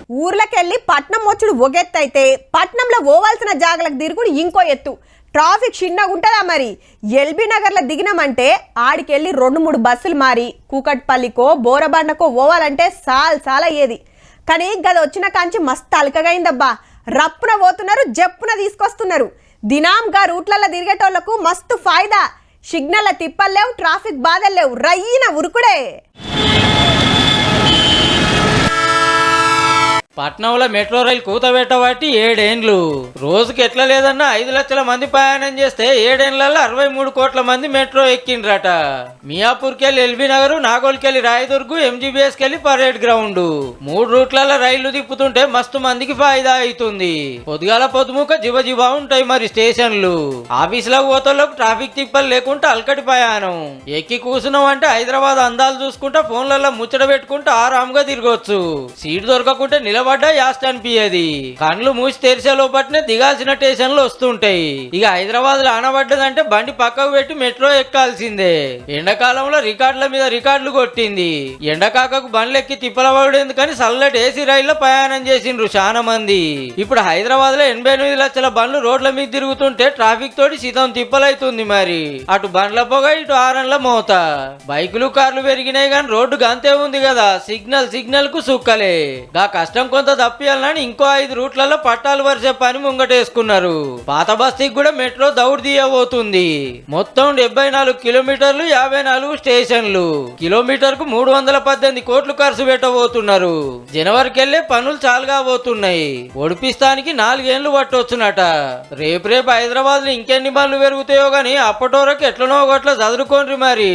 ఊర్లకెళ్ళి పట్నం వచ్చుడు ఒగెత్తైతే పట్నంలో పోవాల్సిన జాగలకు తిరుగుడు ఇంకో ఎత్తు. ట్రాఫిక్ చిన్నగా ఉంటుందా మరి? ఎల్బీ నగర్లో దిగినామంటే ఆడికెళ్ళి 2-3 బస్సులు మారి కూకట్పల్లికో బోరబండకో పోవాలంటే సాల్ అయ్యేది. కానీ గది వచ్చిన కాంచి మస్తు అలకగైందబ్బా. రప్పున పోతున్నారు, జప్పున తీసుకొస్తున్నారు. దినాంగా రూట్లలో తిరిగేటోళ్లకు మస్తు ఫాయిదా. సిగ్నల్ తిప్పలేవు, ట్రాఫిక్ బాధలు లేవు, రయ్యిన ఉరుకుడే. పట్నంలో మెట్రో రైలు కూతబెట్టబట్టి 7 ఏండ్లు. రోజుకి ఎట్లా లేదన్నా 5 లక్షల మంది ప్రయాణం చేస్తే 7 ఏండ్లలో 63 కోట్ల మంది మెట్రో ఎక్కిండ్రట. మియాపూర్కెళ్ళి ఎల్బీ నగర్, నాగోల్కెళ్ళి రాయదుర్గు, ఎంజీబీఎస్కెళ్ళి పరేడ్ గ్రౌండ్ 3 రూట్లలో రైళ్లు తిప్పుతుంటే మస్తు మందికి ఫాయిదా అవుతుంది. పొద్దుగాల పొద్దుముక జిబజిబా ఉంటాయి మరి స్టేషన్లు. ఆఫీసులకు పోతోళ్ళకు ట్రాఫిక్ తిప్పలు లేకుండా అల్కటి ప్రయాణం. ఎక్కి కూర్చున్నాం అంటే హైదరాబాద్ అందాలు చూసుకుంటా ఫోన్లలో ముచ్చట పెట్టుకుంటూ ఆరాంగా తిరగొచ్చు. సీట్ దొరకకుంటే నిలబడ్డా యాస్ట్ అనిపించేది. కళ్ళు మూసి తెరిసే లోపట్నే దిగాల్సిన స్టేషన్లు వస్తుంటాయి. ఇక హైదరాబాద్ లో ఆనబడ్డదంటే బండి పక్కకు పెట్టి మెట్రో ఎక్కాల్సిందే. ఎండాకాలంలో రికార్డుల మీద రికార్డులు కొట్టింది. ఎండకాకకు బండ్లు ఎక్కి తిప్పలబడేందుకని చల్లటి ఏసీ రైల్లో ప్రయాణం చేసిండ్రు చాలా మంది. ఇప్పుడు హైదరాబాద్ లో 88 లక్షల బండ్లు రోడ్ల మీద తిరుగుతుంటే ట్రాఫిక్ తోటి శీతం తిప్పలైతుంది మరి. అటు బండ్ల పొగ, ఇటు ఆరన్ల మోత. బైకులు కార్లు పెరిగినాయి కానీ రోడ్డు గంతే ఉంది కదా. సిగ్నల్ కు సుక్కలే. గా కష్టం కొంత తప్పియాలని ఇంకో 5 రూట్లలో పట్టాలు వరిసే పని ముంగటేసుకున్నారు. పాత బస్తీకి కూడా మెట్రో దౌడు తీయబోతుంది. మొత్తం 74 కిలోమీటర్లు, 54 స్టేషన్లు. కిలోమీటర్ కు 318 కోట్లు ఖర్చు పెట్టబోతున్నారు. జనవరికెళ్లే పనులు చాలుగా పోతున్నాయి. ఒడిపిస్తానికి 4 ఏళ్లు పట్టొచ్చునట. రేపు హైదరాబాద్ లో ఇంకెన్ని బండ్లు పెరుగుతాయో గాని అప్పటోరకు ఎట్లనో ఒకట్లా చదువుకోండి మరి.